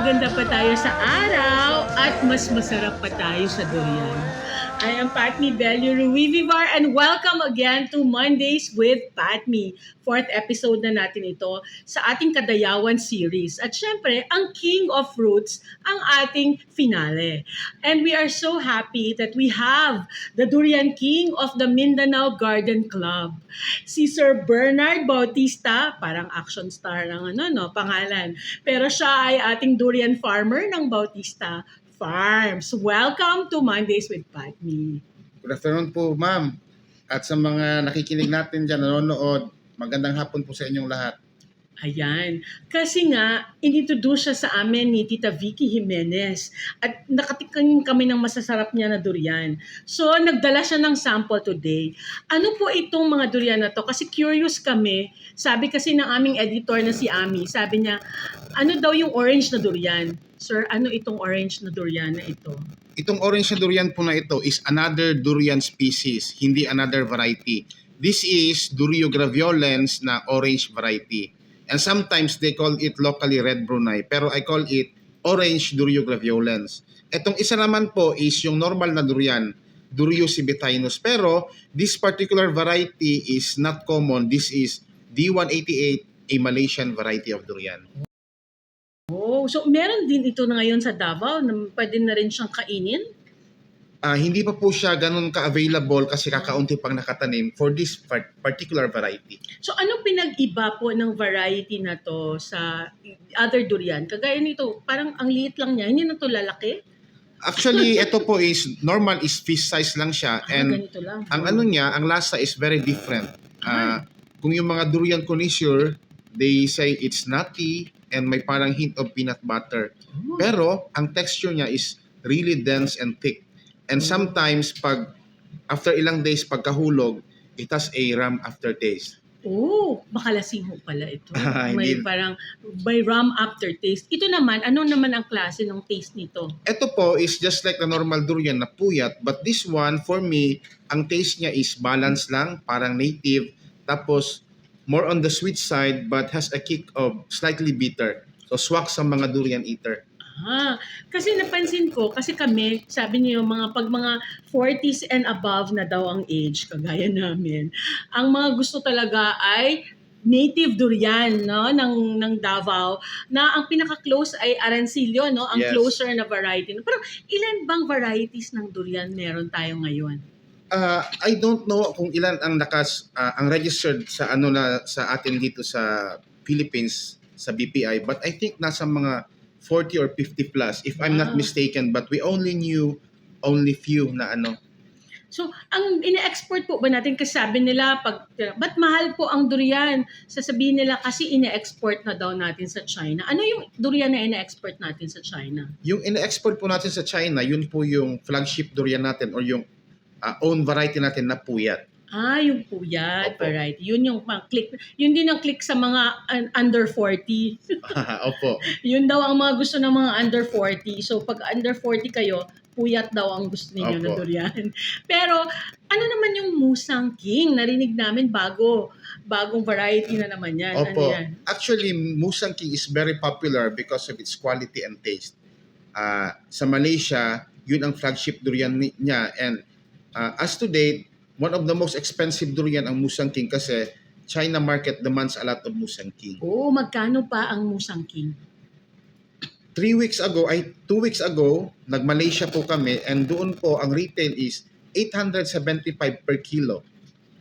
maganda pa tayo sa araw at mas masarap pa tayo sa durian. I am Patmi Bello Ruivivar and welcome again to Mondays with Patmi. Fourth episode na natin ito sa ating Kadayawan series. At syempre, ang King of Fruits ang ating finale. And we are so happy that we have the Durian King of the Mindanao Garden Club. Si Sir Bernard Bautista, parang action star ng pangalan. Pero siya ay ating durian farmer ng Bautista Farms. Welcome to Mondays with Patmi. Good afternoon po, ma'am. At sa mga nakikinig natin dyan, nanonood, magandang hapon po sa inyong lahat. Ayan. Kasi nga, inintroduce siya sa amin ni Tita Vicky Jimenez at nakatikin kami ng masasarap niya na durian. So, nagdala siya ng sample today. Ano po itong mga durian na to? Kasi curious kami. Sabi kasi ng aming editor na si Ami, sabi niya, ano daw yung orange na durian? Sir, ano itong orange na durian na ito? Itong orange na durian po na ito is another durian species, hindi another variety. This is Durio graveolens na orange variety. And sometimes they call it locally red Brunei, pero I call it orange Durio graveolens. Itong isa naman po is yung normal na durian, Durio sibetinus. Pero this particular variety is not common. This is D188, a Malaysian variety of durian. Oh, so meron din ito na ngayon sa Davao na pwede na rin siyang kainin? Hindi pa po siya ganun ka-available kasi kakaunti pang nakatanim for this particular variety. So anong pinag-iba po ng variety na to sa other durian? Kagaya nito, parang ang liit lang niya, hindi na to lalaki? Actually, ito po is normal is fish size lang siya and Ganito lang. ang ano niya, ang lasa is very different. Kung yung mga durian connoisseur, they say it's nutty and may parang hint of peanut butter. Pero ang texture niya is really dense and thick. And sometimes pag after ilang days pagkahulog, it has a rum aftertaste. Oh, makalasing ho pala ito. May Hindi. parang may rum aftertaste. Ito naman, ano naman ang klase ng taste nito? Ito po is just like the normal durian na puyat, but this one for me, ang taste niya is balance lang, parang native, tapos more on the sweet side but has a kick of slightly bitter. So swak sa mga durian eater. Kasi napansin ko, kasi kami, sabi niyo, pag mga 40s and above na daw ang age, kagaya namin, ang mga gusto talaga ay native durian, no, ng Davao, na ang pinaka-close ay Arancillo, no, ang Yes. closer na variety. Pero ilan bang varieties ng durian meron tayo ngayon? I don't know kung ilan ang ang registered sa sa atin dito sa Philippines sa BPI, but I think nasa mga 40 or 50 plus if I'm not Wow. mistaken, but we only knew few na ano. So, ang ine-export po ba natin, kasi sabi nila, ba't mahal po ang durian? Sasabihin nila kasi ine-export na daw natin sa China. Ano yung durian na ine-export natin sa China? Yung ina-export po natin sa China, yun po yung flagship durian natin or yung own variety natin na puyat. Yung puyat Opo. variety. Yun yung click. Yun din ang click sa mga under 40. Opo. Yun daw ang mga gusto ng mga under 40. So, pag under 40 kayo, puyat daw ang gusto ninyo na Opo. durian. Pero, ano naman yung Musang King? Narinig namin bagong variety na naman yan. Ano Opo. yan? Actually, Musang King is very popular because of its quality and taste. Sa Malaysia, yun ang flagship durian niya. And as to date, one of the most expensive durian ang Musang King kasi China market demands a lot of Musang King. Magkano pa ang Musang King? 2 weeks ago, nag-Malaysia po kami and doon po ang retail is 875 per kilo.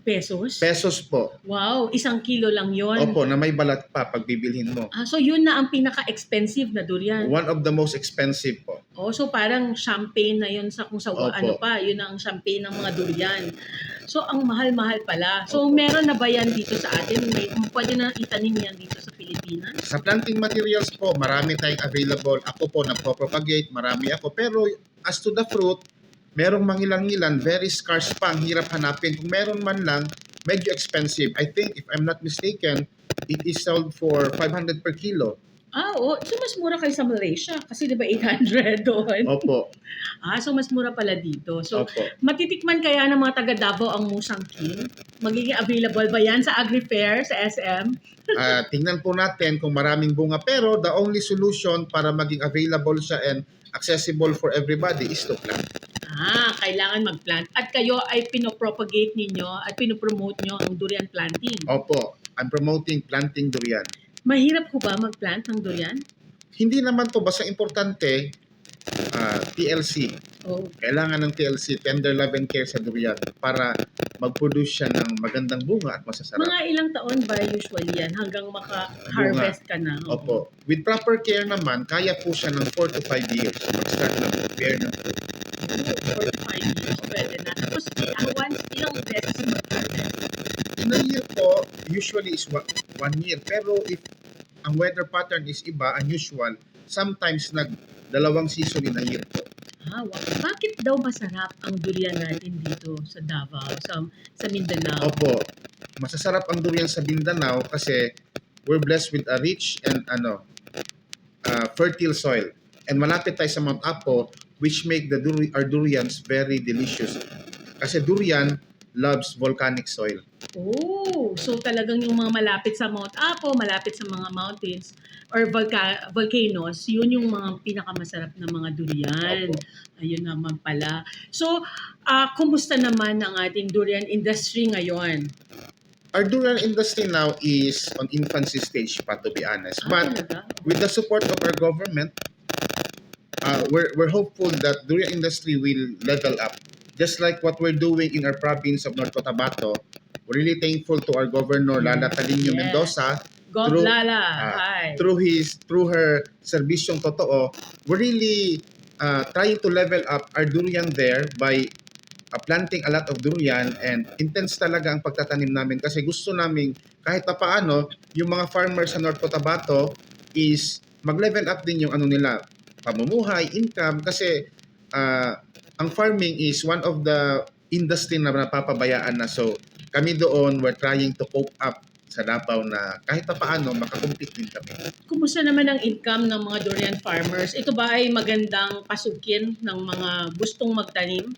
Pesos? Pesos po. Wow, 1 kilo lang yon. Opo, na may balat pa pag bibilhin mo. So yun na ang pinaka-expensive na durian. One of the most expensive po. So parang champagne na yun sa Opo. yun ang champagne ng mga durian. So ang mahal-mahal pala. So meron na ba yan dito sa atin? Pwede na itanim yan dito sa Pilipinas? Sa planting materials po, marami tayong available. Ako po nagpo-propagate, marami ako. Pero as to the fruit, merong mangilan-ngilan, very scarce pa, ang hirap hanapin. Kung meron man lang, medyo expensive. I think, if I'm not mistaken, it is sold for 500 per kilo. Oo. So, mas mura kayo sa Malaysia kasi 'di ba 800 doon? Opo, So mas mura pala dito. So, opo. matitikman kaya ng mga taga Davao ang Musang King? Magiging available ba yan sa Agri-Fair, sa SM? Tingnan po natin kung maraming bunga. Pero the only solution para maging available siya and accessible for everybody is to plant. Kailangan mag-plant. At kayo ay pinopropagate ninyo at pinopromote nyo ang durian planting. Opo, I'm promoting planting durian. Mahirap ho ba mag-plant ng durian? Hindi naman po, basta importante, TLC. Oh. Kailangan ng TLC, tender love and care sa durian para mag-produce siya ng magandang bunga at masasarap. Mga ilang taon ba usually yan hanggang maka-harvest ka na? Opo. With proper care naman, kaya po siya ng 4 to 5 years mag-start na prepare ng 4 to 5 years, pwede na. Tapos, once, ilang beses mag-harvest? In a year po, usually is 1 year. Pero if ang weather pattern is iba, unusual, sometimes dalawang season in a year po. Wow. Bakit daw masarap ang durian natin dito sa Davao, sa Mindanao? Opo. Masasarap ang durian sa Mindanao kasi we're blessed with a rich and fertile soil. And malapit tayo sa Mount Apo, which make our durians very delicious. Kasi durian loves volcanic soil. So talagang yung mga malapit sa Mount Apo, malapit sa mga mountains or volcanoes, yun yung mga pinakamasarap na mga durian. Opo. Ayun naman pala. So, kumusta naman ang ating durian industry ngayon? Our durian industry now is on infancy stage pa, to be honest. But Talaga? with the support of our government, we're hopeful that durian industry will level up. Just like what we're doing in our province of North Cotabato, we're really thankful to our governor, Lala Talinio Yes. Mendoza, God True. Lala. Hi. through her Serbisyong Totoo. We're really trying to level up our durian there by planting a lot of durian, and intense talaga ang pagtatanim namin kasi gusto namin kahit pa paano yung mga farmers sa North Cotabato is mag-level up din yung nila, pamumuhay, income, kasi ang farming is one of the industry na napapabayaan na. So kami doon, we're trying to cope up sa Davao na kahit pa paano makakompete din kami. Kumusta naman ang income ng mga durian farmers? Ito ba ay magandang pasukin ng mga gustong magtanim?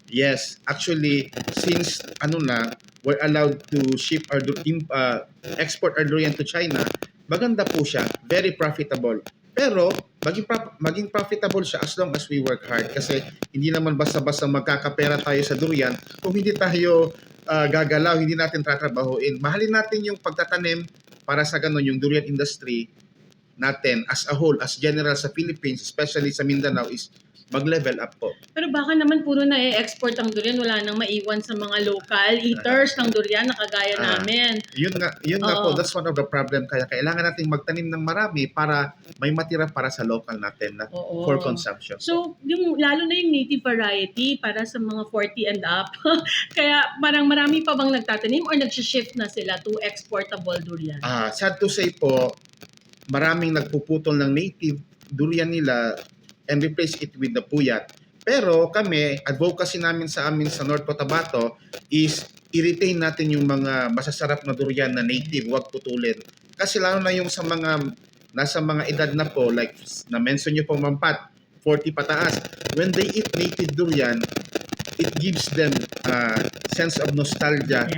Yes, actually, since we're allowed to ship our export our durian to China, maganda po siya, very profitable. Pero maging profitable siya as long as we work hard, kasi hindi naman basta-basta magkakapera tayo sa durian kung hindi tayo gagalaw, hindi natin tatrabahuin. Mahalin natin yung pagtatanim para sa ganun yung durian industry natin as a whole, as general sa Philippines, especially sa Mindanao, is mag-level up po. Pero baka naman puro na i-export ang durian, wala nang maiwan sa mga local eaters ng durian na kagaya namin. Yun nga po, that's one of the problem. Kaya kailangan nating magtanim ng marami para may matira para sa local natin na for consumption. So, lalo na yung native variety para sa mga 40 and up. Kaya parang marami pa bang nagtatanim or nag-shift na sila to exportable durian? Sad to say po, maraming nagpuputol ng native durian nila and replace it with the puyat. Pero kami, advocacy namin sa North Cotabato is i-retain natin yung mga masasarap na durian na native, wag putulin. Kasi lalo na yung sa mga nasa mga edad na po, like na-mention nyo po Mampat, 40 pataas, when they eat native durian, it gives them sense of nostalgia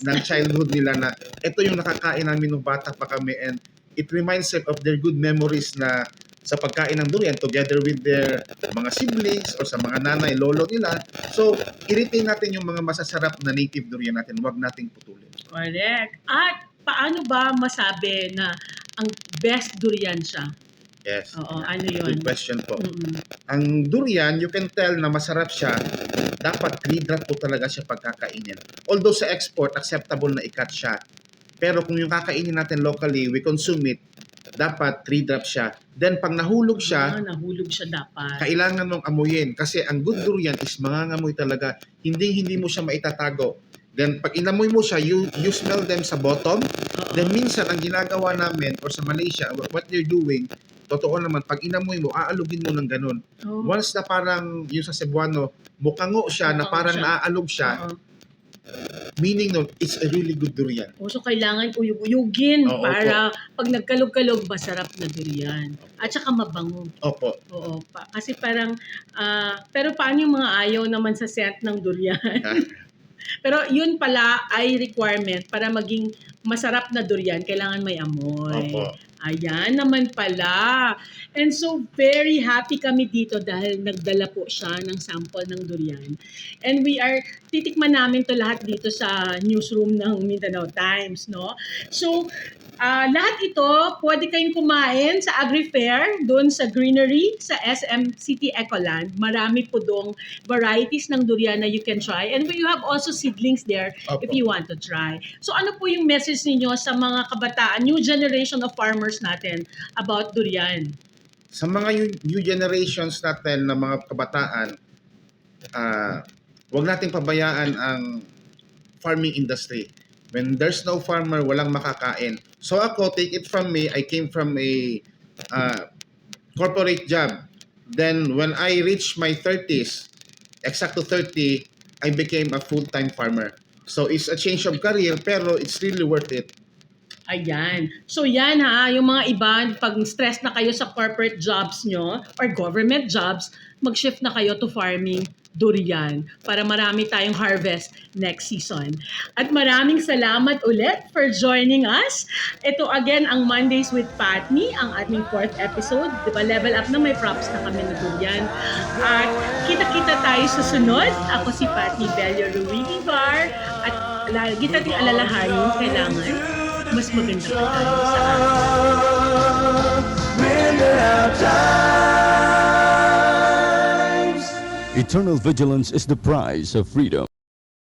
ng childhood nila na ito yung nakakain namin nung bata pa kami, and it reminds them of their good memories na sa pagkain ng durian together with their mga siblings or sa mga nanay, lolo nila. So, i-retain natin yung mga masasarap na native durian natin. Huwag nating putulin. Correct. At paano ba masabi na ang best durian siya? Yes. Oo, ano yun? Good question po. Ang durian, you can tell na masarap siya, dapat pre-drop po talaga siya pagkakainin. Although sa export, acceptable na i-cut siya. Pero kung yung kakainin natin locally, we consume it, dapat 3 drops siya. Then pag nahulog siya, nahulog siya dapat. Kailangan mong amuyin kasi ang good durian is mangangamoy talaga. Hindi mo siya maitatago. Then pag inamoy mo siya, you smell them sa bottom. Then minsan ang ginagawa namin or sa Malaysia, what they're doing, totoo naman, pag inamoy mo, aalugin mo ng ganun. Once na parang yung sa Cebuano, mukango siya na parang naaalog siya, Meaning nun, it's a really good durian. So kailangan uyug-uyugin Oo, para pag nagkalog-kalog, masarap na durian. At saka mabango. Opo. Oo, kasi parang, pero paano yung mga ayaw naman sa scent ng durian? Pero yun pala ay requirement para maging masarap na durian, kailangan may amoy. Opo. Ayan naman pala. And so very happy kami dito dahil nagdala po siya ng sample ng durian. And titikman namin to lahat dito sa newsroom ng Mindanao Times, no? So, lahat ito, pwede kayong kumain sa Agri-Fair, doon sa Greenery, sa SM City Ecoland. Marami po doong varieties ng durian na you can try. And you have also seedlings there if Opo. you want to try. So ano po yung message ninyo sa mga kabataan, new generation of farmers natin about durian? Sa mga new generations natin na mga kabataan, huwag nating pabayaan ang farming industry. When there's no farmer, walang makakain. So ako, take it from me, I came from a corporate job. Then when I reached my 30s, exact to 30, I became a full-time farmer. So it's a change of career, pero it's really worth it. Ayan. So yan yung mga iba, pag stress na kayo sa corporate jobs nyo or government jobs, mag-shift na kayo to farming durian para marami tayong harvest next season. At maraming salamat ulit for joining us. Ito again ang Mondays with Patni, ang ating 4th episode. Diba, level up na, may props na kami na durian. At kita-kita tayo sa sunod. Ako si Patni Bello Ruivivar. At lagi nating alalahanin, kailangan mas maganda pa tayo sa Eternal vigilance is the price of freedom.